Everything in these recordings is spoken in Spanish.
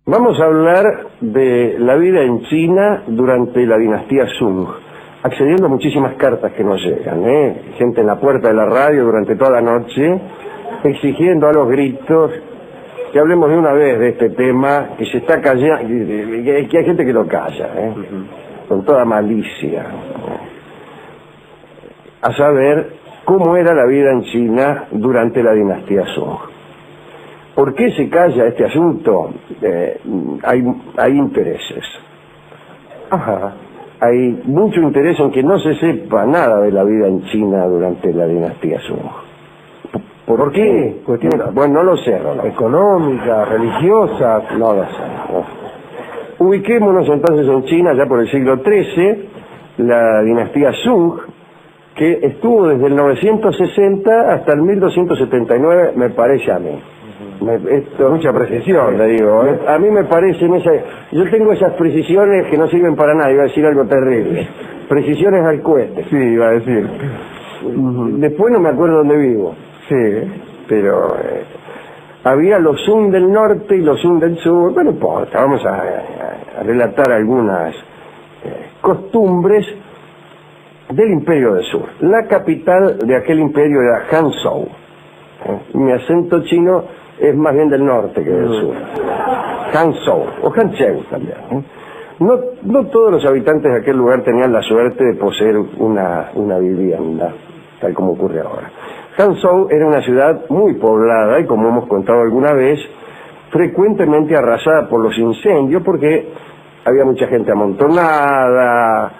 Vamos a hablar de la vida en China durante la dinastía Sung, accediendo a muchísimas cartas que nos llegan, gente en la puerta de la radio durante toda la noche, exigiendo a los gritos que hablemos de una vez de este tema, que se está callando, que hay gente que lo calla, con toda malicia, a saber cómo era la vida en China durante la dinastía Sung. ¿Por qué se calla este asunto? Hay intereses. Hay mucho interés en que no se sepa nada de la vida en China durante la dinastía Sung. ¿Por qué? Bueno, no lo sé. Económica, religiosa, no lo sé. Ubiquémonos entonces en China ya por el siglo XIII, la dinastía Sung, que estuvo desde el 960 hasta el 1279, me parece a mí. Esto es mucha precisión, le digo. A mí me parecen yo tengo esas precisiones que no sirven para nada, iba a decir algo terrible. Precisiones al cohete. Sí, iba a decir. Después no me acuerdo dónde vivo. Sí. Pero había los Sung del norte y los Sung del sur. Bueno, no importa, vamos a relatar algunas costumbres del imperio del sur. La capital de aquel imperio era Hanzhou. Mi acento chino es más bien del norte que del sur. Hanzhou, o Hanzhou también. No todos los habitantes de aquel lugar tenían la suerte de poseer una vivienda, tal como ocurre ahora. Hanzhou era una ciudad muy poblada y, como hemos contado alguna vez, frecuentemente arrasada por los incendios porque había mucha gente amontonada,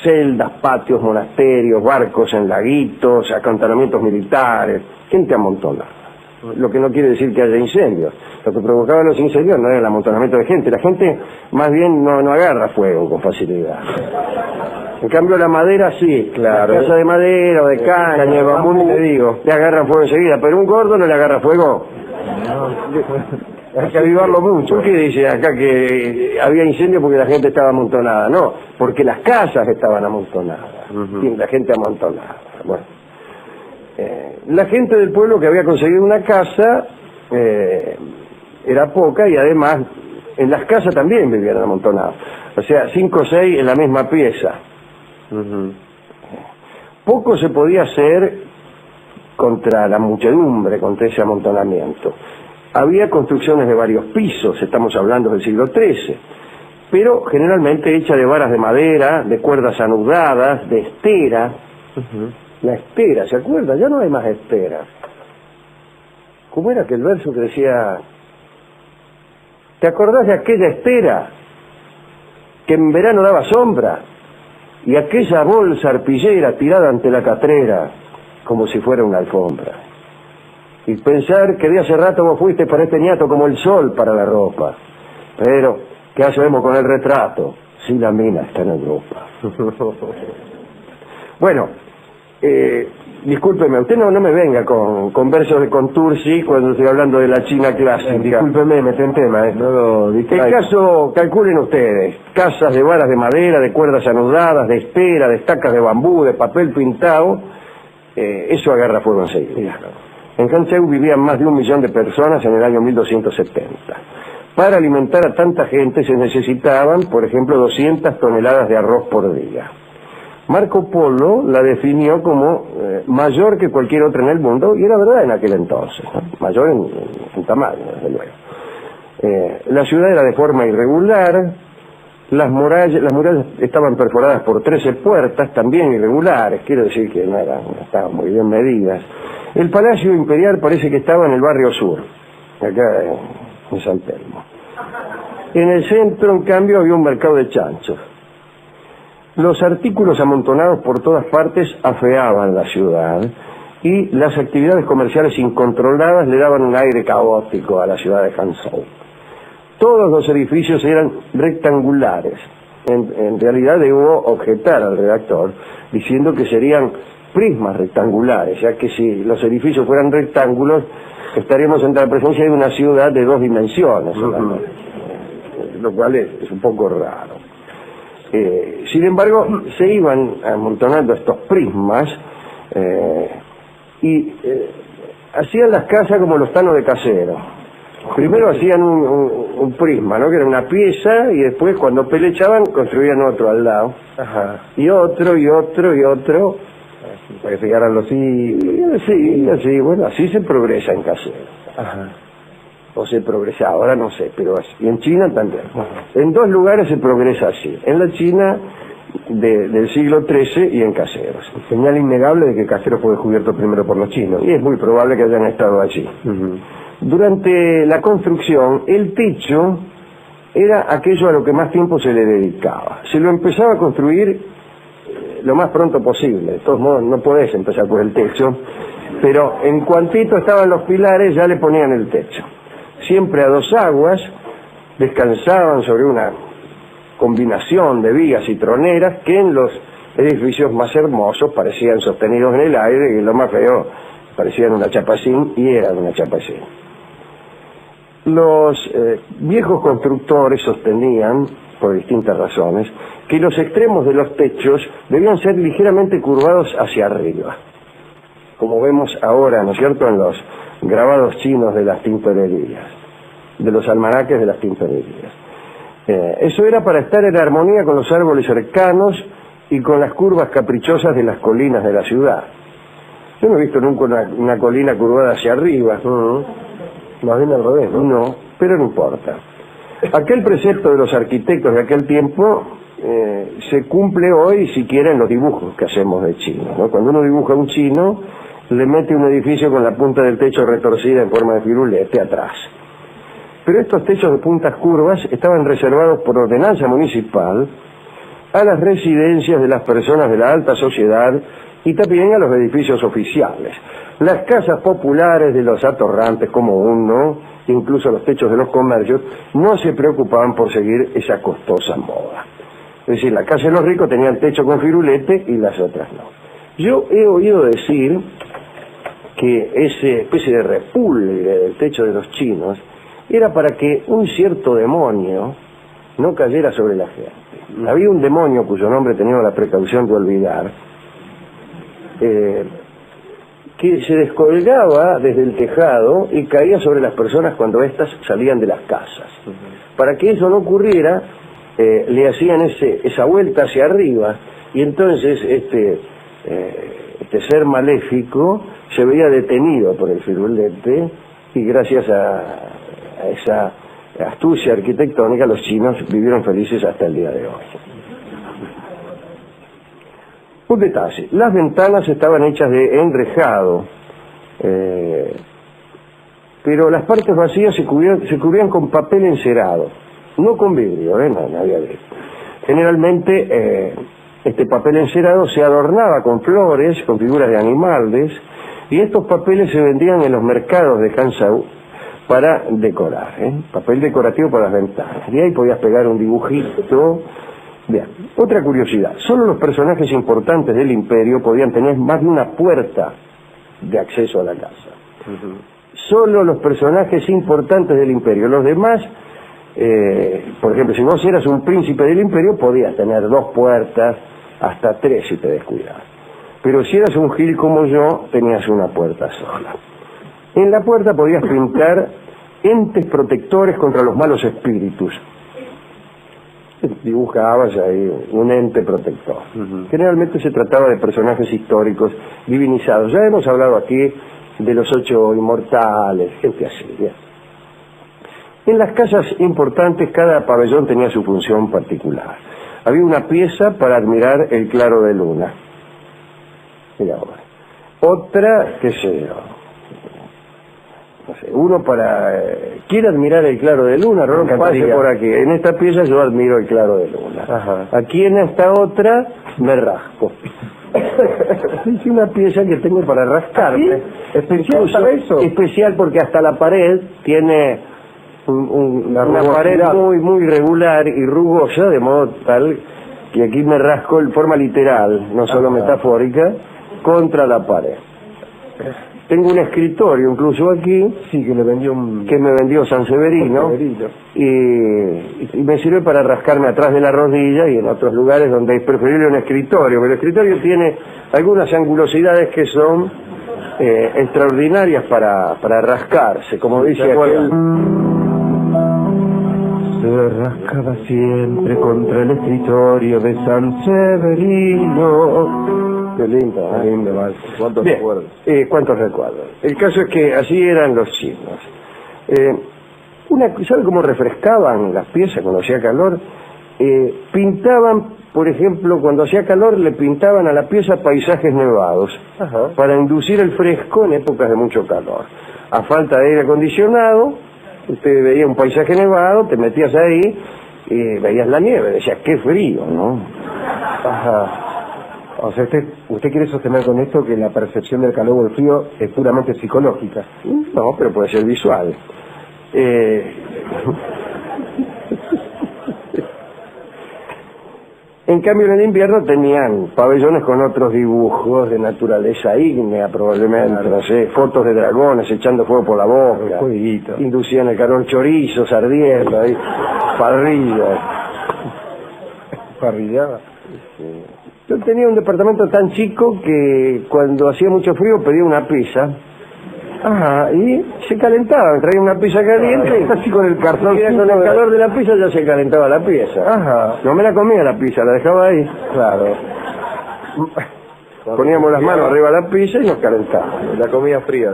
celdas, patios, monasterios, barcos en laguitos, acantonamientos militares, gente amontonada. Lo que no quiere decir que haya incendios. Lo que provocaba los incendios no era el amontonamiento de gente. La gente más bien no agarra fuego con facilidad. En cambio la madera sí, claro. La casa de madera o de caña de bambú, le digo, le agarran fuego enseguida, pero un gordo no le agarra fuego. Hay que avivarlo mucho. ¿Por qué dice acá que había incendio porque la gente estaba amontonada? No, porque las casas estaban amontonadas. La gente amontonada. Bueno. La gente del pueblo que había conseguido una casa era poca y además en las casas también vivían amontonados. O sea, 5 o 6 en la misma pieza. Poco se podía hacer contra la muchedumbre, contra ese amontonamiento. Había construcciones de varios pisos, estamos hablando del siglo XIII, pero generalmente hecha de varas de madera, de cuerdas anudadas, de estera. La estera, ¿se acuerda? Ya no hay más esteras. ¿Cómo era aquel verso que decía? ¿Te acordás de aquella estera que en verano daba sombra y aquella bolsa arpillera tirada ante la catrera como si fuera una alfombra? Y pensar que de hace rato vos fuiste para este ñato como el sol para la ropa. Pero, ¿qué hacemos con el retrato si la mina está en Europa? Bueno, discúlpeme, usted no me venga con versos de Contursi cuando estoy hablando de la China clásica. Discúlpeme, me estoy en tema, no lo distraigo. El caso, calculen ustedes, casas de varas de madera, de cuerdas anudadas, de estera, de estacas de bambú, de papel pintado, eso agarra fuego enseguida. En Hanzhou vivían más de 1 millón de personas en el año 1270. Para alimentar a tanta gente se necesitaban, por ejemplo, 200 toneladas de arroz por día. Marco Polo la definió como mayor que cualquier otra en el mundo, y era verdad en aquel entonces, ¿no? Mayor en tamaño, desde luego. La ciudad era de forma irregular, las murallas estaban perforadas por 13 puertas, también irregulares, quiero decir que no estaban muy bien medidas. El Palacio Imperial parece que estaba en el barrio sur, acá en San Telmo. En el centro, en cambio, había un mercado de chanchos. Los artículos amontonados por todas partes afeaban la ciudad y las actividades comerciales incontroladas le daban un aire caótico a la ciudad de Hanzhou. Todos los edificios eran rectangulares. En realidad debo objetar al redactor diciendo que serían prismas rectangulares, ya que si los edificios fueran rectángulos estaríamos en la presencia de una ciudad de 2 dimensiones, lo cual es un poco raro. Sin embargo, se iban amontonando estos prismas y hacían las casas como los tanos de casero. Primero hacían un prisma, ¿no? Que era una pieza, y después cuando pelechaban construían otro al lado. Ajá. Y otro, y otro, y otro. Para que llegaran los hijos. Sí, así, bueno, así se progresa en Casero. Ajá. O se progresa, ahora no sé, pero así. Y en China también. Ajá. En dos lugares se progresa así. En la China del siglo XIII y en Caseros. Señal innegable de que Caseros fue descubierto primero por los chinos. Y es muy probable que hayan estado allí. Ujú. Durante la construcción, el techo era aquello a lo que más tiempo se le dedicaba. Se lo empezaba a construir lo más pronto posible. De todos modos, no podés empezar por el techo, pero en cuantito estaban los pilares, ya le ponían el techo. Siempre a dos aguas, descansaban sobre una combinación de vigas y troneras que en los edificios más hermosos parecían sostenidos en el aire, y lo más feo, parecían una chapacín, y eran una chapacín. Los viejos constructores sostenían, por distintas razones, que los extremos de los techos debían ser ligeramente curvados hacia arriba, como vemos ahora, ¿no es cierto?, en los grabados chinos de las tintorerías, de los almanaques de las tintorerías. Eso era para estar en armonía con los árboles cercanos y con las curvas caprichosas de las colinas de la ciudad. Yo no he visto nunca una colina curvada hacia arriba. Más bien al revés, ¿no? No, pero no importa. Aquel precepto de los arquitectos de aquel tiempo se cumple hoy siquiera en los dibujos que hacemos de chino, ¿no? Cuando uno dibuja un chino, le mete un edificio con la punta del techo retorcida en forma de firulete atrás. Pero estos techos de puntas curvas estaban reservados por ordenanza municipal a las residencias de las personas de la alta sociedad y también a los edificios oficiales. Las casas populares de los atorrantes como uno, incluso los techos de los comercios, no se preocupaban por seguir esa costosa moda. Es decir, la casa de los ricos tenía el techo con firulete y las otras no. Yo he oído decir que esa especie de repulgue del techo de los chinos era para que un cierto demonio no cayera sobre la gente. Había un demonio cuyo nombre tenía la precaución de olvidar, que se descolgaba desde el tejado y caía sobre las personas cuando éstas salían de las casas. Para que eso no ocurriera, le hacían esa vuelta hacia arriba, y entonces este ser maléfico se veía detenido por el firulete, y gracias a esa astucia arquitectónica los chinos vivieron felices hasta el día de hoy. Un detalle, las ventanas estaban hechas de enrejado, pero las partes vacías se cubrían con papel encerado, no con vidrio, no había vidrio. Generalmente este papel encerado se adornaba con flores, con figuras de animales, y estos papeles se vendían en los mercados de Hangzhou para decorar, papel decorativo para las ventanas. Y ahí podías pegar un dibujito. Bien, otra curiosidad, solo los personajes importantes del imperio podían tener más de una puerta de acceso a la casa. Solo los personajes importantes del imperio. Los demás, por ejemplo, si vos eras un príncipe del imperio, podías tener 2 puertas, hasta 3 si te descuidabas. Pero si eras un gil como yo, tenías una puerta sola. En la puerta podías pintar entes protectores contra los malos espíritus. Dibujabas ahí un ente protector. Generalmente se trataba de personajes históricos divinizados. Ya hemos hablado aquí de los 8 inmortales, gente así. Bien. En las casas importantes cada pabellón tenía su función particular. Había una pieza para admirar el claro de luna. Mira ahora. Otra, qué sé yo, no sé, uno para... ¿Quiere admirar el claro de luna? No, pase por aquí. En esta pieza yo admiro el claro de luna. Ajá. Aquí en esta otra me rasco. Es una pieza que tengo para rascarme. ¿Sí? ¿Especial para eso? Especial porque hasta la pared tiene una pared muy regular y rugosa, de modo tal que aquí me rasco en forma literal, no solo metafórica, contra la pared. Tengo un escritorio incluso aquí, sí, que me vendió San Severino, y me sirve para rascarme atrás de la rodilla y en otros lugares donde es preferible un escritorio, pero el escritorio tiene algunas angulosidades que son extraordinarias para rascarse, como dice aquel... Se rascaba siempre contra el escritorio de San Severino. Qué lindo, Qué lindo, vale. ¿Cuántos Bien, recuerdos? ¿cuántos recuerdos? El caso es que así eran los chinos. ¿Sabe cómo refrescaban las piezas cuando hacía calor? Pintaban, por ejemplo, cuando hacía calor, le pintaban a la pieza paisajes nevados. Ajá. Para inducir el fresco en épocas de mucho calor. A falta de aire acondicionado, usted veía un paisaje nevado, te metías ahí y veías la nieve, decías, qué frío, ¿no? Ajá. O sea, usted quiere sostener con esto que la percepción del calor o el frío es puramente psicológica. No, pero puede ser visual. En cambio, en el invierno tenían pabellones con otros dibujos de naturaleza ígnea, probablemente, Claro. no sé, fotos de dragones echando fuego por la boca, Fueguito. inducían el calor, chorizos ardiendo, ahí, parrillas. Parrillada. Yo tenía un departamento tan chico que cuando hacía mucho frío pedía una pizza. Ajá, y se calentaba, traía una pizza caliente, Así con el cartón. y con el calor de la pizza ya se calentaba la pieza. Ajá. No me la comía la pizza, la dejaba ahí. Claro. Poníamos las manos arriba de la pizza y nos calentábamos. La comida fría.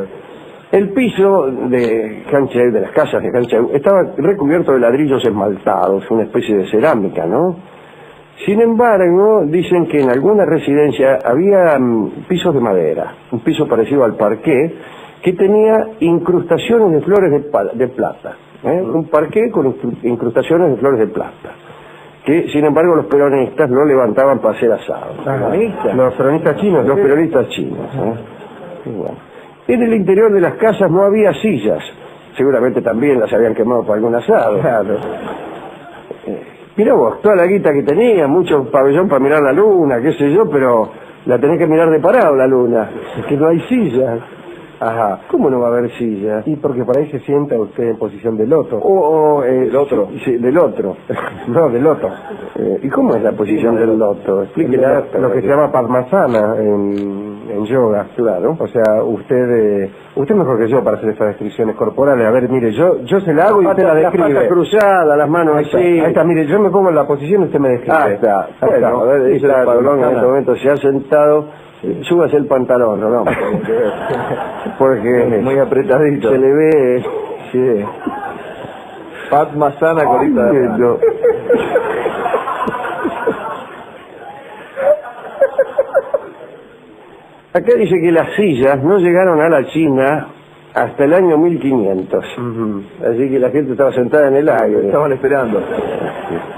El piso de Hancheu, de las casas de Hancheu, estaba recubierto de ladrillos esmaltados, una especie de cerámica, ¿no? Sin embargo, dicen que en alguna residencia había pisos de madera, un piso parecido al parqué, que tenía incrustaciones de flores de plata. Un parqué con incrustaciones de flores de plata. Que, sin embargo, los peronistas lo levantaban para hacer asado. Los peronistas chinos. Los peronistas chinos. Y bueno. En el interior de las casas no había sillas. Seguramente también las habían quemado para algún asado. Claro. Mirá vos, toda la guita que tenía, mucho pabellón para mirar la luna, qué sé yo, pero la tenés que mirar de parado la luna. Es que no hay sillas. Ajá. ¿Cómo no va a haber sillas? Y porque por ahí se sienta usted en posición de loto. Del otro. Sí, del otro. No, de loto. ¿Y cómo es la posición del loto? Explíquela. Lo que se llama Padmasana en yoga. Claro. O sea, usted es mejor que yo para hacer estas descripciones corporales. A ver, mire, yo se la hago y usted la describe. Las patas cruzadas, las manos Ahí así. está, ahí está, mire, yo me pongo en la posición y usted me describe. Ahí está. Ahí Bueno, está. a ver, dice Esa el Padrón en Padmasana. este momento se ha sentado. Súbase el pantalón, ¿no? Porque muy apretadito. se le ve... Sí. Padmasana, colita de rana. No. Acá dice que las sillas no llegaron a la China hasta el año 1500. Así que la gente estaba sentada en el aire. Estaban esperando.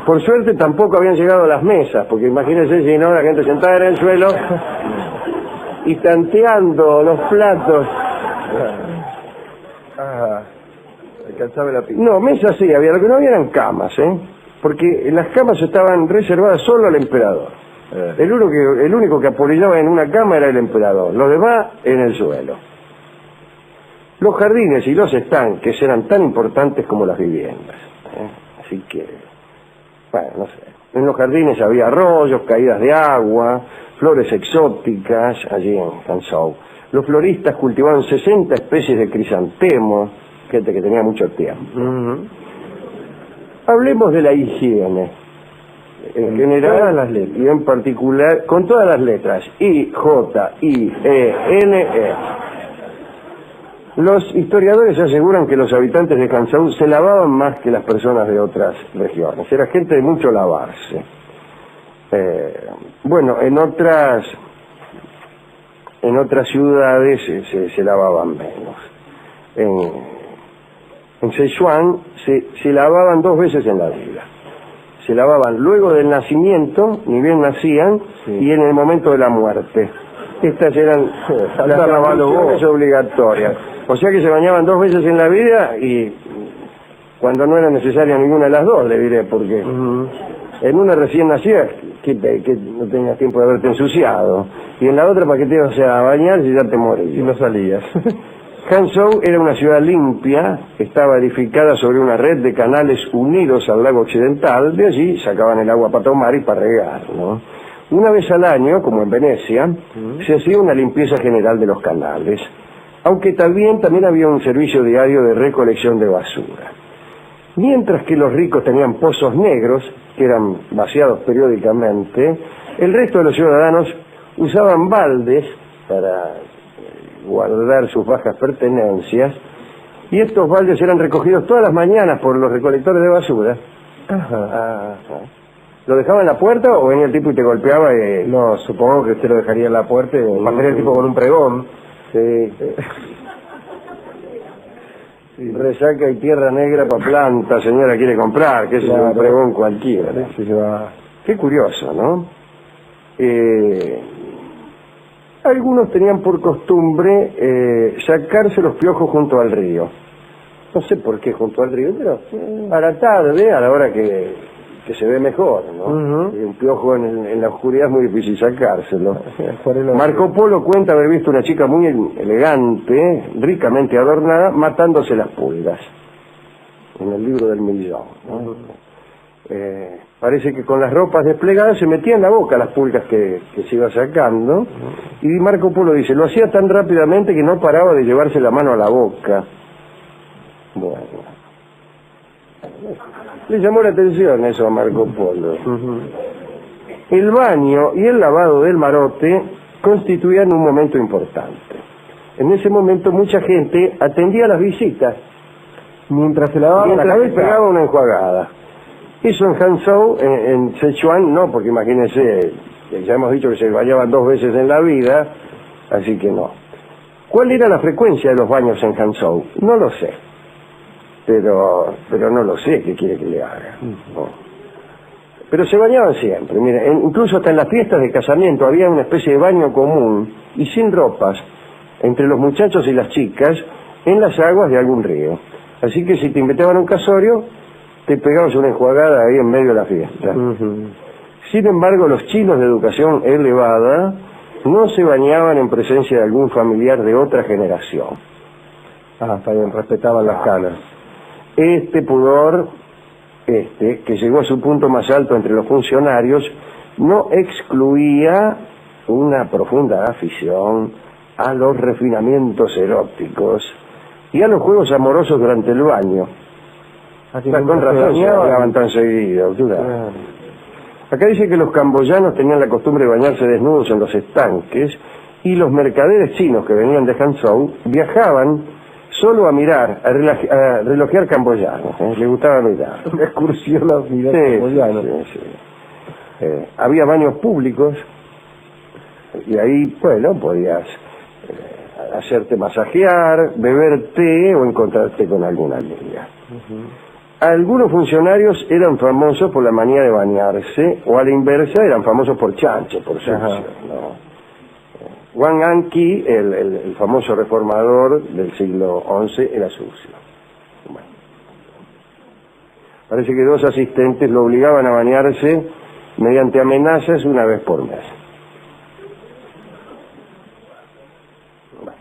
Por suerte tampoco habían llegado las mesas, porque imagínense si no, la gente sentada en el suelo y tanteando los platos. Alcanzaba la pista. No, mesas sí había, lo que no había eran camas, porque las camas estaban reservadas solo al emperador. El único que apolillaba en una cama era el emperador, los demás en el suelo. Los jardines y los estanques eran tan importantes como las viviendas. Así que, bueno, no sé. En los jardines había arroyos, caídas de agua, flores exóticas, allí en Hanzhou. Los floristas cultivaban 60 especies de crisantemos, gente que tenía mucho tiempo. Hablemos de la higiene. En general, todas las letras. y en particular, con todas las letras, I, J, I, E, N, E. Los historiadores aseguran que los habitantes de Hanzhou se lavaban más que las personas de otras regiones. Era gente de mucho lavarse. Bueno, en otras ciudades se lavaban menos. En Sichuan se lavaban 2 veces en la vida. Se lavaban luego del nacimiento, ni bien nacían, y en el momento de la muerte. Estas eran las lavaciones obligatorias. O sea que se bañaban 2 veces en la vida y cuando no era necesaria ninguna de las dos, le diré, porque en una recién nacida que no tenías tiempo de haberte ensuciado, y en la otra para que te ibas a bañar si ya te morías. Y no salías. Hanzhou era una ciudad limpia, estaba edificada sobre una red de canales unidos al lago occidental, de allí sacaban el agua para tomar y para regar, ¿no? Una vez al año, como en Venecia, se hacía una limpieza general de los canales, aunque también había un servicio diario de recolección de basura. Mientras que los ricos tenían pozos negros, que eran vaciados periódicamente, el resto de los ciudadanos usaban baldes para guardar sus bajas pertenencias, y estos baldes eran recogidos todas las mañanas por los recolectores de basura. Ajá. ¿Lo dejaba en la puerta o venía el tipo y te golpeaba? No, supongo que usted lo dejaría en la puerta y pasaría el tipo con un pregón. Sí. Resaca y tierra negra para planta, señora quiere comprar, que es un pregón cualquiera. Qué curioso, ¿no? Algunos tenían por costumbre sacarse los piojos junto al río. No sé por qué junto al río, pero a la tarde, a la hora que se ve mejor, ¿no? Y un piojo en la oscuridad es muy difícil sacárselo. Marco Polo cuenta haber visto una chica muy elegante, ricamente adornada, matándose las pulgas. En el libro del millón, ¿no? Parece que con las ropas desplegadas se metía en la boca las pulgas que se iba sacando, y Marco Polo dice, lo hacía tan rápidamente que no paraba de llevarse la mano a la boca. Bueno, le llamó la atención eso a Marco Polo. El baño y el lavado del marote constituían un momento importante. En ese momento mucha gente atendía las visitas mientras se lavaba la cabeza, pegaba una enjuagada. Eso en Hangzhou, en Sichuan no, porque imagínense, ya hemos dicho que se bañaban 2 veces en la vida, así que no. ¿Cuál era la frecuencia de los baños en Hangzhou? No lo sé, pero no lo sé, ¿qué quiere que le haga? No. Pero se bañaban siempre, mire, incluso hasta en las fiestas de casamiento había una especie de baño común y sin ropas entre los muchachos y las chicas en las aguas de algún río. Así que si te invitaban a un casorio, te pegabas una enjuagada ahí en medio de la fiesta. Sin embargo, los chinos de educación elevada no se bañaban en presencia de algún familiar de otra generación. También respetaban las canas. Este pudor, que llegó a su punto más alto entre los funcionarios, no excluía una profunda afición a los refinamientos eróticos y a los juegos amorosos durante el baño. Con razón se bañaban tan seguido. Acá dice que los camboyanos tenían la costumbre de bañarse desnudos en los estanques, y los mercaderes chinos que venían de Hangzhou viajaban solo a mirar, a relojear camboyanos. Les gustaba mirar. Una excursión a mirar camboyanos. Había baños públicos y ahí, bueno, podías hacerte masajear, beber té o encontrarte con alguna amiga. Algunos funcionarios eran famosos por la manía de bañarse, o a la inversa eran famosos por chancho, por sucio, ¿no? Wang Anqi, el famoso reformador del siglo XI, era sucio. Bueno. Parece que 2 asistentes lo obligaban a bañarse mediante amenazas una vez por mes. Bueno.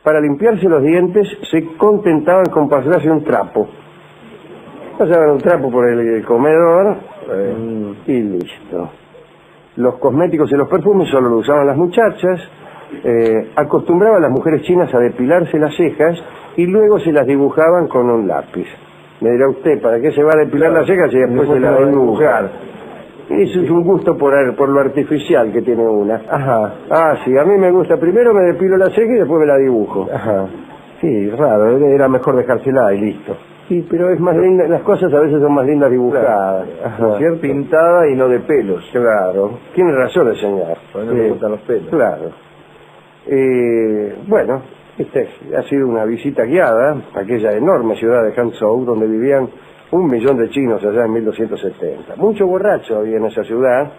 Para limpiarse los dientes se contentaban con pasarse un trapo. Pasaban un trapo por el comedor y listo. Los cosméticos y los perfumes solo lo usaban las muchachas. Acostumbraban las mujeres chinas a depilarse las cejas y luego se las dibujaban con un lápiz. Me dirá usted, ¿para qué se va a depilar las cejas y después se las va a dibujar? Eso es un gusto por lo artificial que tiene una. Sí, a mí me gusta. Primero me depilo la ceja y después me la dibujo. Sí, raro, era mejor dejársela y listo. Sí, pero es más linda, las cosas a veces son más lindas dibujadas, ¿no es cierto? Pintada y no de pelos. Claro, tiene razón el señor. No le gustan los pelos. Claro. Bueno, esta ha sido una visita guiada a aquella enorme ciudad de Hangzhou, donde vivían 1 millón de chinos allá en 1270. Mucho borracho había en esa ciudad,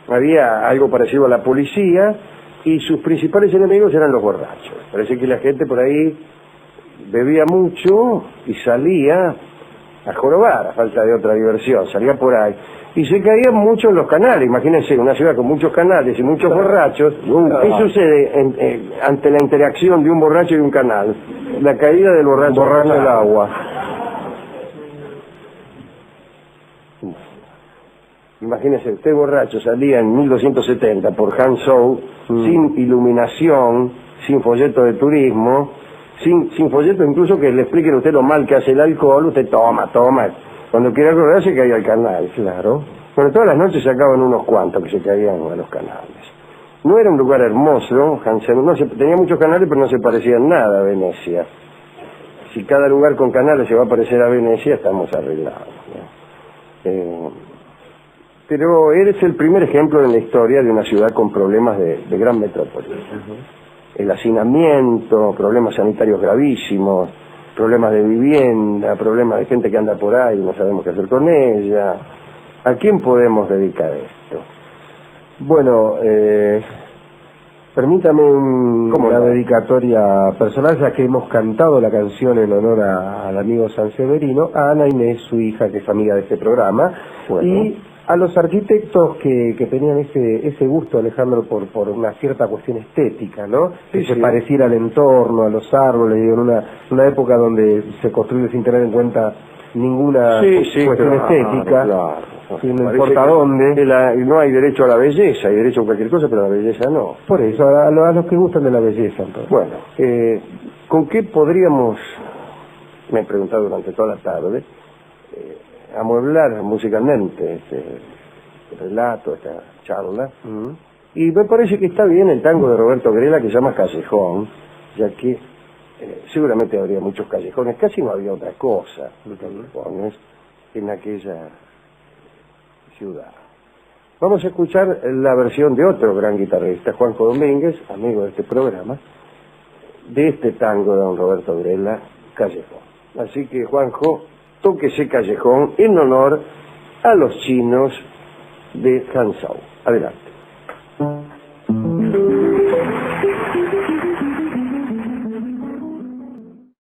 había algo parecido a la policía, y sus principales enemigos eran los borrachos. Parece que la gente por ahí bebía mucho y salía a jorobar, a falta de otra diversión, salía por ahí. Y se caían mucho en los canales. Imagínense, una ciudad con muchos canales y muchos borrachos. ¿Qué sucede ante la interacción de un borracho y un canal? La caída del borracho en el agua. Imagínese, usted borracho salía en 1270 por Hangzhou, sin iluminación, sin folleto de turismo, sin folleto incluso que le expliquen a usted lo mal que hace el alcohol, usted toma. Cuando quiera correr se caía al canal. Claro. Bueno, todas las noches sacaban unos cuantos que se caían a los canales. No era un lugar hermoso, tenía muchos canales, pero no se parecía en nada a Venecia. Si cada lugar con canales se va a parecer a Venecia, estamos arreglados, ¿no? Pero eres el primer ejemplo en la historia de una ciudad con problemas de gran metrópoli. El hacinamiento, problemas sanitarios gravísimos, problemas de vivienda, problemas de gente que anda por ahí y no sabemos qué hacer con ella. ¿A quién podemos dedicar esto? Bueno, permítame una dedicatoria personal, ya que hemos cantado la canción en honor al amigo San Severino, a Ana Inés, su hija, que es amiga de este programa, y a los arquitectos que tenían ese gusto, Alejandro, por una cierta cuestión estética, ¿no? Que se pareciera al entorno, a los árboles, en una época donde se construye sin tener en cuenta ninguna cuestión estética. Claro. No importa dónde. No hay derecho a la belleza, hay derecho a cualquier cosa, pero a la belleza no. Por eso, a los que gustan de la belleza, entonces. Bueno, ¿con qué podríamos, me he preguntado durante toda la tarde, amueblar musicalmente este relato, esta charla? Y me parece que está bien el tango de Roberto Grela que se llama Callejón, ya que seguramente habría muchos callejones, casi no había otra cosa, los callejones en aquella ciudad. Vamos a escuchar la versión de otro gran guitarrista, Juanjo Domínguez, amigo de este programa, de este tango de don Roberto Grela, Callejón. Así que, Juanjo, tóquese Callejón en honor a los chinos de Hangzhou. Adelante.